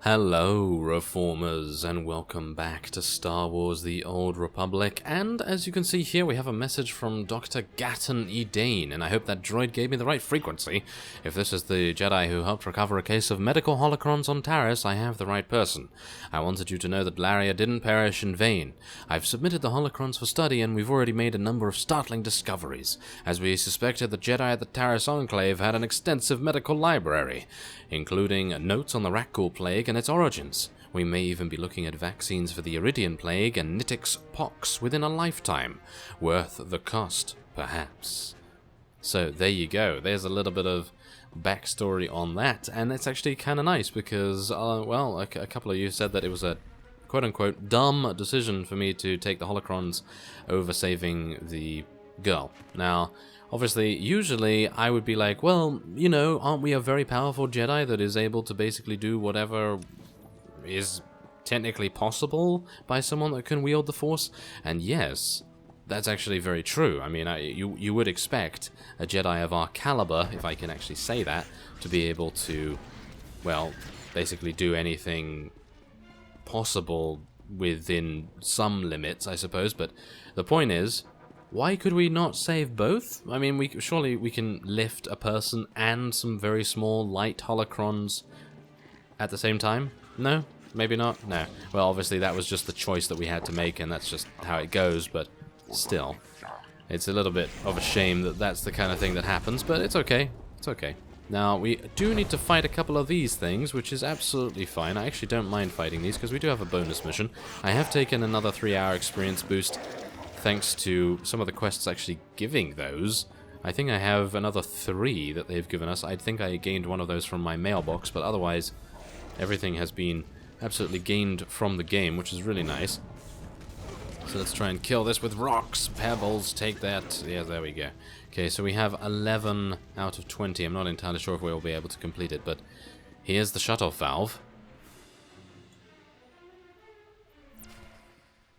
Hello, Reformers, and welcome back to Star Wars The Old Republic, and as you can see here, we have a message from Dr. Gatton Edane, and I hope that droid gave me the right frequency. If this is the Jedi who helped recover a case of medical holocrons on Taris, I have the right person. I wanted you to know that Laria didn't perish in vain. I've submitted the holocrons for study, and we've already made a number of startling discoveries. As we suspected, the Jedi at the Taris Enclave had an extensive medical library, including notes on the Rakghoul Plague and its origins. We may even be looking at vaccines for the Iridian Plague and Nitix pox within a lifetime. Worth the cost, perhaps. So there you go. There's a little bit of backstory on that, and it's actually kind of nice because, well, a couple of you said that it was a quote-unquote dumb decision for me to take the holocrons over saving the girl. Now, obviously, usually I would be like, well, you know, aren't we a very powerful Jedi that is able to basically do whatever is technically possible by someone that can wield the Force? And yes, that's actually very true. I mean, you would expect a Jedi of our caliber, if I can actually say that, to be able to, well, basically do anything possible within some limits, I suppose. But the point is, why could we not save both? I mean, surely we can lift a person and some very small light holocrons at the same time? No? Maybe not? No. Well, obviously that was just the choice that we had to make, and that's just how it goes, but still. It's a little bit of a shame that that's the kind of thing that happens, but it's okay. It's okay. Now, we do need to fight a couple of these things, which is absolutely fine. I actually don't mind fighting these, because we do have a bonus mission. I have taken another 3-hour experience boost, thanks to some of the quests actually giving those. I think I have another 3 that they've given us. I think I gained one of those from my mailbox, but otherwise everything has been absolutely gained from the game, which is really nice. So let's try and kill this with rocks. Pebbles, take that. Yeah, there we go. Okay, so we have 11 out of 20. I'm not entirely sure if we'll be able to complete it, but here's the shut-off valve.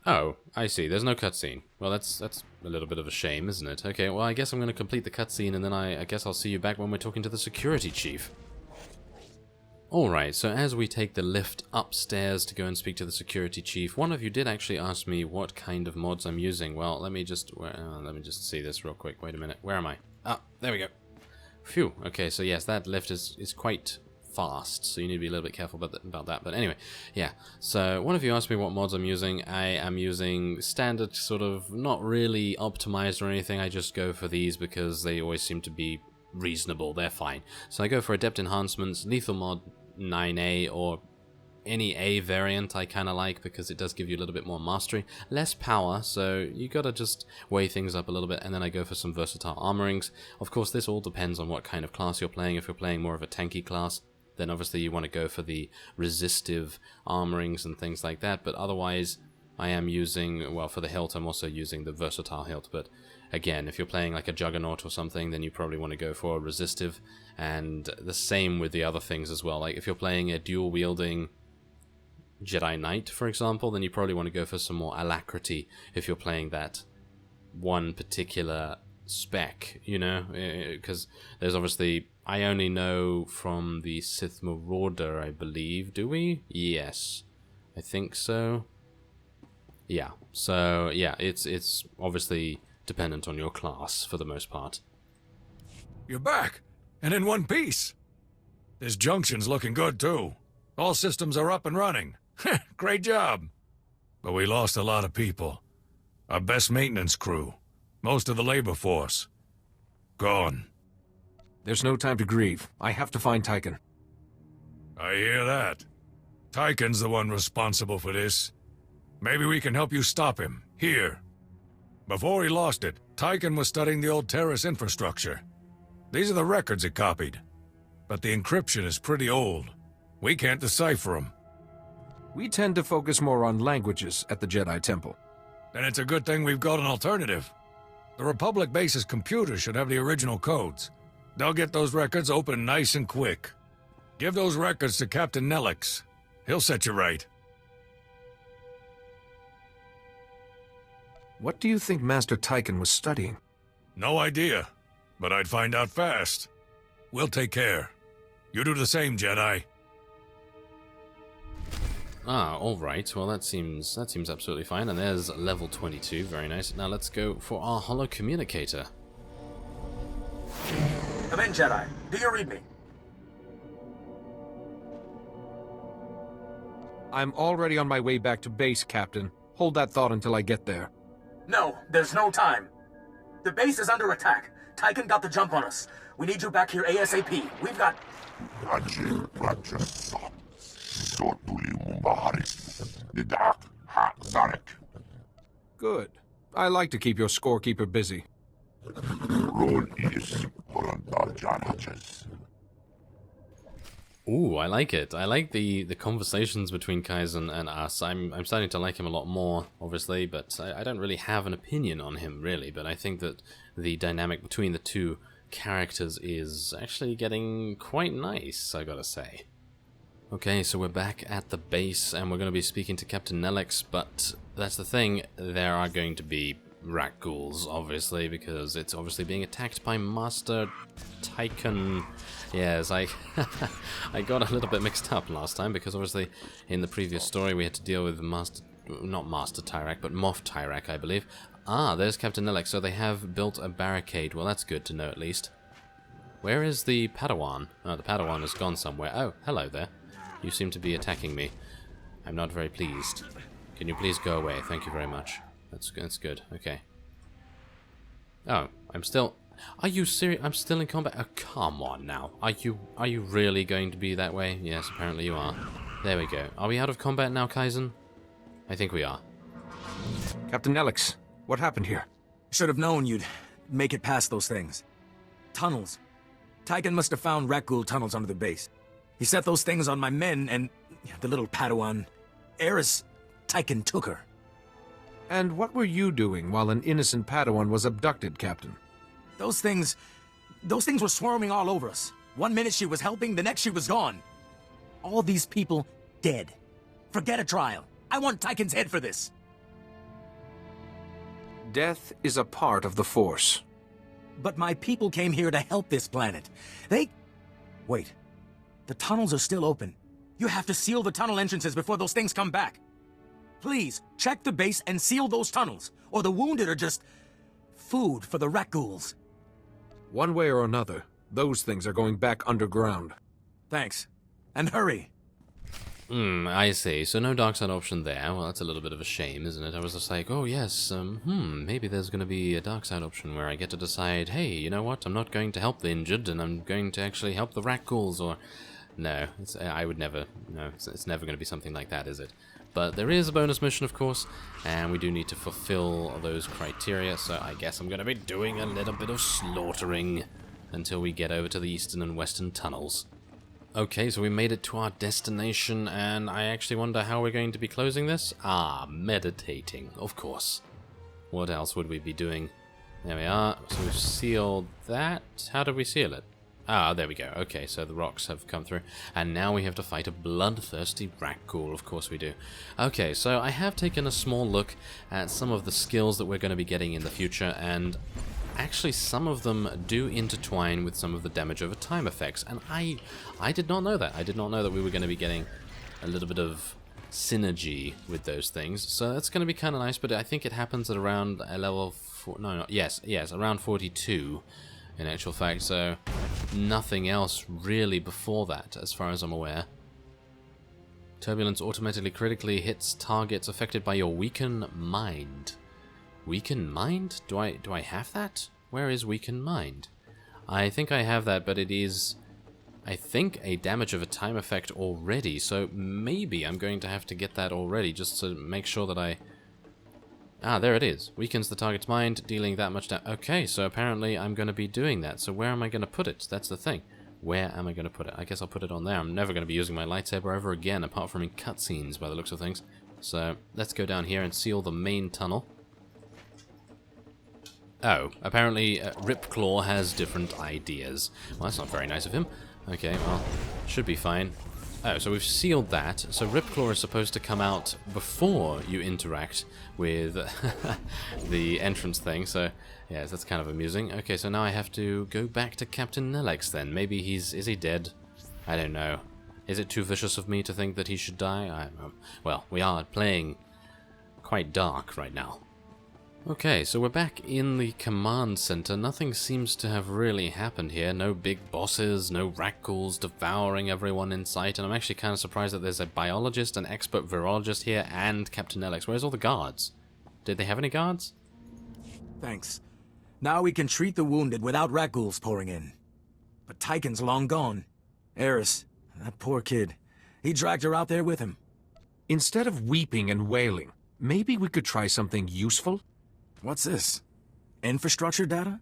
Oh, I see. There's no cutscene. Well, that's a little bit of a shame, isn't it? Okay, well, I guess I'm going to complete the cutscene, and then I guess I'll see you back when we're talking to the security chief. Alright, so as we take the lift upstairs to go and speak to the security chief, one of you did actually ask me what kind of mods I'm using. Well, let me just see this real quick. Wait a minute. Where am I? Ah, there we go. Phew. Okay, so yes, that lift is quite fast, so you need to be a little bit careful about that. But anyway, yeah. So one of you asked me what mods I'm using. I am using standard, sort of not really optimized or anything. I just go for these because they always seem to be reasonable. They're fine. So I go for Adept Enhancements, Lethal Mod 9A, or any A variant I kind of like because it does give you a little bit more mastery. Less power, so you gotta just weigh things up a little bit, and then I go for some versatile armorings. Of course, this all depends on what kind of class you're playing. If you're playing more of a tanky class, then obviously you want to go for the resistive armorings and things like that, but otherwise I am using, well, for the hilt I'm also using the versatile hilt, but again, if you're playing like a Juggernaut or something, then you probably want to go for a resistive, and the same with the other things as well. Like if you're playing a dual-wielding Jedi Knight, for example, then you probably want to go for some more alacrity if you're playing that one particular spec, you know, because there's obviously, I only know from the Sith Marauder, I believe, do we? Yes, I think so. Yeah, so yeah, it's obviously dependent on your class for the most part. You're back, and in one piece. This junction's looking good too. All systems are up and running. Great job. But we lost a lot of people. Our best maintenance crew. Most of the labor force. Gone. There's no time to grieve. I have to find Tyken. I hear that. Tyken's the one responsible for this. Maybe we can help you stop him, here. Before he lost it, Tyken was studying the old Taris infrastructure. These are the records it copied. But the encryption is pretty old. We can't decipher them. We tend to focus more on languages at the Jedi Temple. Then it's a good thing we've got an alternative. The Republic base's computers should have the original codes. They'll get those records open nice and quick. Give those records to Captain Nelix. He'll set you right. What do you think Master Tyken was studying? No idea, but I'd find out fast. We'll take care. You do the same, Jedi. Ah, alright. Well, that seems absolutely fine. And there's level 22. Very nice. Now let's go for our holo communicator. Come in, Jedi. Do you read me? I'm already on my way back to base, Captain. Hold that thought until I get there. No, there's no time. The base is under attack. Tyken got the jump on us. We need you back here ASAP. We've got... Good. I like to keep your scorekeeper busy. Ooh, I like it. I like the conversations between Kaizen and us. I'm starting to like him a lot more, obviously, but I don't really have an opinion on him, really. But I think that the dynamic between the two characters is actually getting quite nice, I gotta say. Okay, so we're back at the base, and we're going to be speaking to Captain Nelix, but that's the thing, there are going to be rat ghouls, obviously, because it's obviously being attacked by Master Tyken. Yes, I got a little bit mixed up last time, because obviously in the previous story we had to deal with not Master Tyrak, but Moff Tyrak, I believe. Ah, there's Captain Nelix, so they have built a barricade. Well, that's good to know at least. Where is the Padawan? Oh, the Padawan has gone somewhere. Oh, hello there. You seem to be attacking me. I'm not very pleased. Can you please go away? Thank you very much. That's good. Okay. Oh, I'm still... Are you serious? I'm still in combat? Oh, come on now. Are you really going to be that way? Yes, apparently you are. There we go. Are we out of combat now, Kaizen? I think we are. Captain Nelix, what happened here? Should have known you'd make it past those things. Tunnels. Tyken must have found rat ghoul tunnels under the base. He set those things on my men, and the little Padawan, Eris, Tyken took her. And what were you doing while an innocent Padawan was abducted, Captain? Those things were swarming all over us. One minute she was helping, the next she was gone. All these people dead. Forget a trial. I want Tyken's head for this. Death is a part of the Force. But my people came here to help this planet. Wait. The tunnels are still open. You have to seal the tunnel entrances before those things come back. Please, check the base and seal those tunnels, or the wounded are just... food for the rat ghouls. One way or another, those things are going back underground. Thanks. And hurry. I see. So no dark side option there. Well, that's a little bit of a shame, isn't it? I was just like, oh yes, maybe there's going to be a dark side option where I get to decide, hey, you know what, I'm not going to help the injured, and I'm going to actually help the rat ghouls, or... No, I would never... No, it's never going to be something like that, is it? But there is a bonus mission, of course, and we do need to fulfill those criteria, so I guess I'm going to be doing a little bit of slaughtering until we get over to the eastern and western tunnels. Okay, so we made it to our destination, and I actually wonder how we're going to be closing this. Ah, meditating, of course. What else would we be doing? There we are. So we've sealed that. How did we seal it? Ah, there we go. Okay, so the rocks have come through. And now we have to fight a bloodthirsty rat ghoul. Of course we do. Okay, so I have taken a small look at some of the skills that we're going to be getting in the future, and actually some of them do intertwine with some of the damage over time effects. And I did not know that. I did not know that we were going to be getting a little bit of synergy with those things. So that's going to be kind of nice, but I think it happens at around a level... yes, around 42. In actual fact, so nothing else really before that, as far as I'm aware. Turbulence automatically critically hits targets affected by your weakened mind. Weakened mind? Do I have that? Where is weakened mind? I think I have that, but it is, I think, a damage of a time effect already, so maybe I'm going to have to get that already, just to make sure that I... Ah, there it is. Weakens the target's mind, dealing that much damage. Okay, so apparently I'm going to be doing that. So where am I going to put it? That's the thing. Where am I going to put it? I guess I'll put it on there. I'm never going to be using my lightsaber ever again, apart from in cutscenes, by the looks of things. So let's go down here and seal the main tunnel. Oh, apparently Ripclaw has different ideas. Well, that's not very nice of him. Okay, well, should be fine. Oh, so we've sealed that. So Ripclaw is supposed to come out before you interact with the entrance thing. So, yes, that's kind of amusing. Okay, so now I have to go back to Captain Nelix then. Maybe is he dead? I don't know. Is it too vicious of me to think that he should die? Well, we are playing quite dark right now. Okay, so we're back in the command center. Nothing seems to have really happened here. No big bosses, no Rakghouls devouring everyone in sight, and I'm actually kind of surprised that there's a biologist, an expert virologist here, and Captain Nelix. Where's all the guards? Did they have any guards? Thanks. Now we can treat the wounded without Rakghouls pouring in. But Tyken's long gone. Eris, that poor kid. He dragged her out there with him. Instead of weeping and wailing, maybe we could try something useful? What's this? Infrastructure data?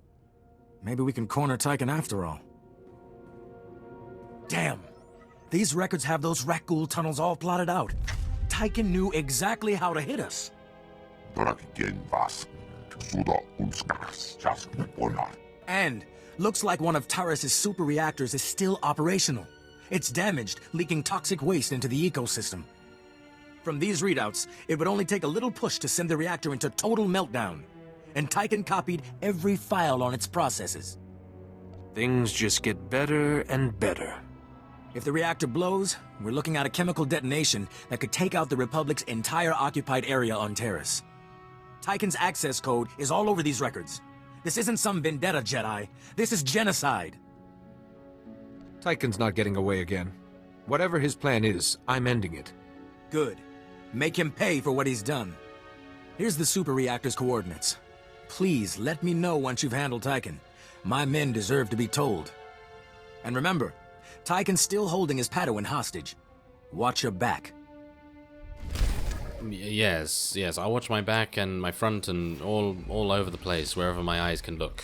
Maybe we can corner Tyken after all. Damn! These records have those Rakghoul tunnels all plotted out. Tyken knew exactly how to hit us. And looks like one of Taris' super reactors is still operational. It's damaged, leaking toxic waste into the ecosystem. From these readouts, it would only take a little push to send the reactor into total meltdown. And Tyken copied every file on its processes. Things just get better and better. If the reactor blows, we're looking at a chemical detonation that could take out the Republic's entire occupied area on Taris. Tyken's access code is all over these records. This isn't some vendetta, Jedi. This is genocide. Tyken's not getting away again. Whatever his plan is, I'm ending it. Good. Make him pay for what he's done. Here's the super reactor's coordinates. Please let me know once you've handled Tyken. My men deserve to be told. And remember, Tyken's still holding his Padawan hostage. Watch your back. Yes, I'll watch my back and my front and all over the place, wherever my eyes can look.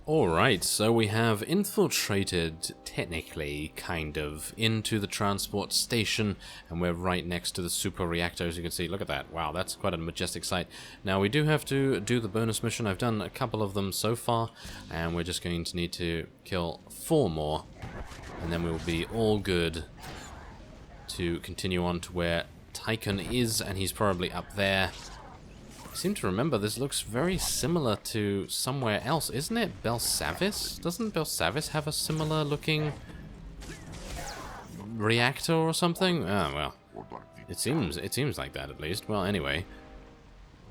Alright, so we have infiltrated, technically, kind of, into the transport station, and we're right next to the super reactor, as you can see. Look at that. Wow, that's quite a majestic sight. Now, we do have to do the bonus mission. I've done a couple of them so far, and we're just going to need to kill 4 more, and then we'll be all good to continue on to where Tyken is, and he's probably up there. I seem to remember this looks very similar to somewhere else, isn't it? Belsavis? Doesn't Belsavis have a similar looking reactor or something? Oh, well, it seems like that at least. Well, anyway,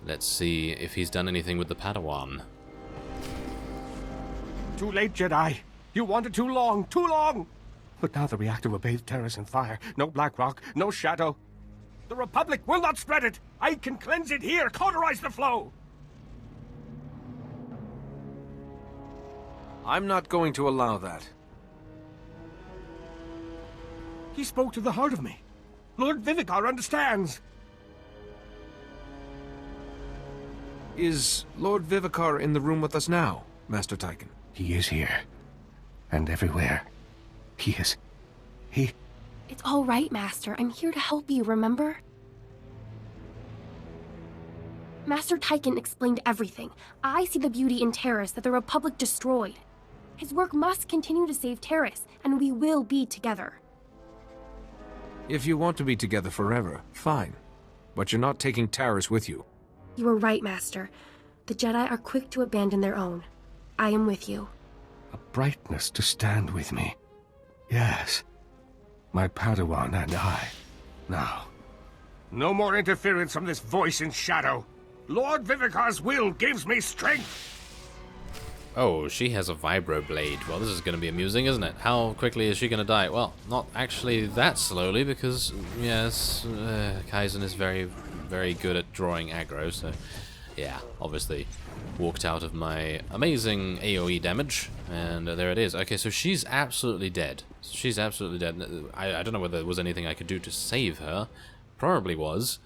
let's see if he's done anything with the Padawan. Too late, Jedi. You wanted too long, too long. But now the reactor will bathe Taris in fire. No black rock, no shadow. The Republic will not spread it! I can cleanse it here, cauterize the flow! I'm not going to allow that. He spoke to the heart of me. Lord Vivicar understands. Is Lord Vivicar in the room with us now, Master Tyken? He is here. And everywhere. He is... It's all right, Master. I'm here to help you, remember? Master Tyken explained everything. I see the beauty in Taris that the Republic destroyed. His work must continue to save Taris, and we will be together. If you want to be together forever, fine. But you're not taking Taris with you. You are right, Master. The Jedi are quick to abandon their own. I am with you. A brightness to stand with me. Yes. My Padawan and I. Now. No more interference from this voice in shadow. Lord Vivicar's will gives me strength. Oh, she has a vibroblade. Well, this is going to be amusing, isn't it? How quickly is she going to die? Well, not actually that slowly, because, yes, Kaizen is very, very good at drawing aggro, so, yeah, obviously walked out of my amazing AoE damage, and there it is. Okay, so she's absolutely dead. She's absolutely dead. I don't know whether there was anything I could do to save her. Probably was,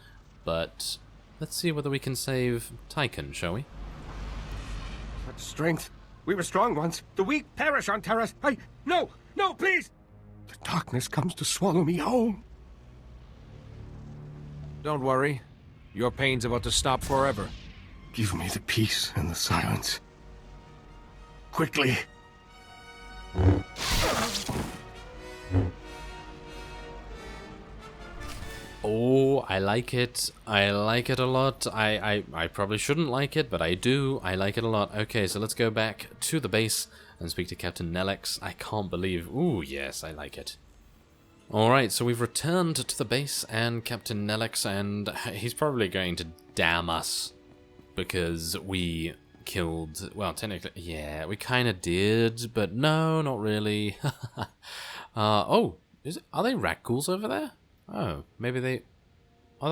but let's see whether we can save Tyken, shall we? Such strength. We were strong once. The weak perish on Taris. No, please! The darkness comes to swallow me home. Don't worry. Your pain's about to stop forever. Give me the peace and the silence. Quickly. I like it. I like it a lot. I probably shouldn't like it, but I do. I like it a lot. Okay, so let's go back to the base and speak to Captain Nelix. I can't believe... Ooh, yes, I like it. Alright, so we've returned to the base and Captain Nelix, and he's probably going to damn us because we killed... Well, technically, yeah, we kind of did, but no, not really. Oh, are they rat ghouls over there? Oh, maybe they... Are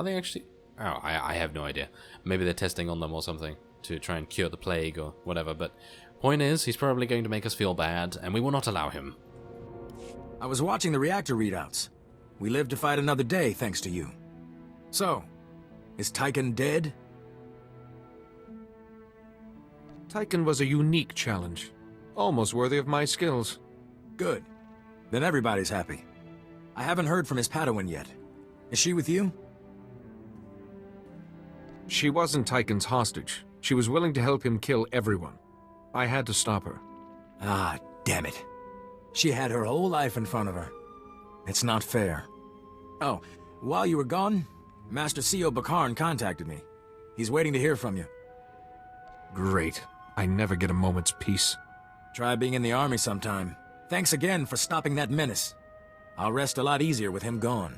they actually... Oh, I have no idea. Maybe they're testing on them or something to try and cure the plague or whatever, but point is, he's probably going to make us feel bad, and we will not allow him. I was watching the reactor readouts. We lived to fight another day, thanks to you. So, is Tyken dead? Tyken was a unique challenge. Almost worthy of my skills. Good. Then everybody's happy. I haven't heard from his Padawan yet. Is she with you? She wasn't Tyken's hostage. She was willing to help him kill everyone. I had to stop her. Ah, damn it. She had her whole life in front of her. It's not fair. Oh, while you were gone, Master C.O. Bakarn contacted me. He's waiting to hear from you. Great. I never get a moment's peace. Try being in the army sometime. Thanks again for stopping that menace. I'll rest a lot easier with him gone.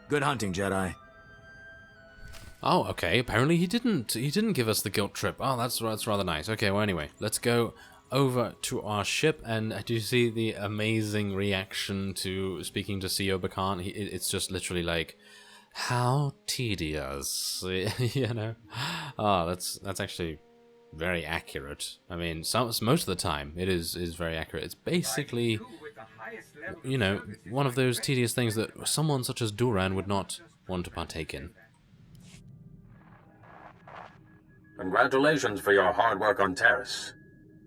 Good hunting, Jedi. Oh, okay. Apparently he didn't give us the guilt trip. Oh, that's rather nice. Okay, well anyway, let's go over to our ship, and do you see the amazing reaction to speaking to C.O. Bakarn? It's just literally like, how tedious, you know? Oh, that's actually very accurate. I mean, most of the time it is very accurate. It's basically, you know, one of those tedious things that someone such as Duran would not want to partake in. Congratulations for your hard work on Taris.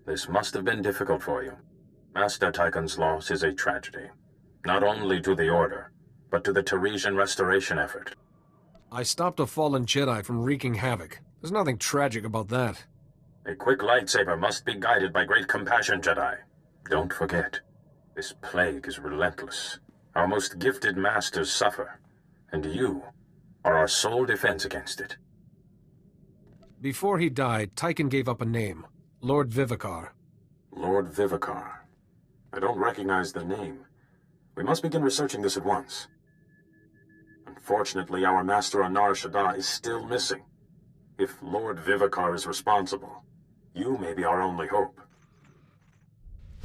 This must have been difficult for you. Master Tyken's loss is a tragedy, not only to the Order, but to the Tarisian restoration effort. I stopped a fallen Jedi from wreaking havoc. There's nothing tragic about that. A quick lightsaber must be guided by great compassion, Jedi. Don't forget, this plague is relentless. Our most gifted masters suffer, and you are our sole defense against it. Before he died, Tyken gave up a name. Lord Vivicar. Lord Vivicar. I don't recognize the name. We must begin researching this at once. Unfortunately, our master on Nar Shaddaa is still missing. If Lord Vivicar is responsible, you may be our only hope.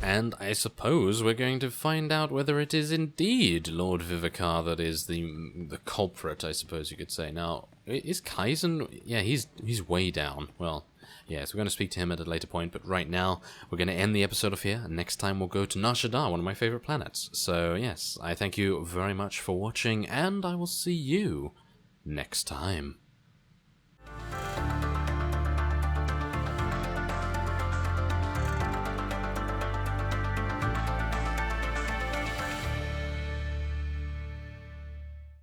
And I suppose we're going to find out whether it is indeed Lord Vivicar that is the culprit, I suppose you could say. Now, is Kaizen... Yeah, he's way down. Well, yes, we're going to speak to him at a later point, but right now we're going to end the episode off here, and next time we'll go to Nar Shaddaa, one of my favorite planets. So, yes, I thank you very much for watching, and I will see you next time.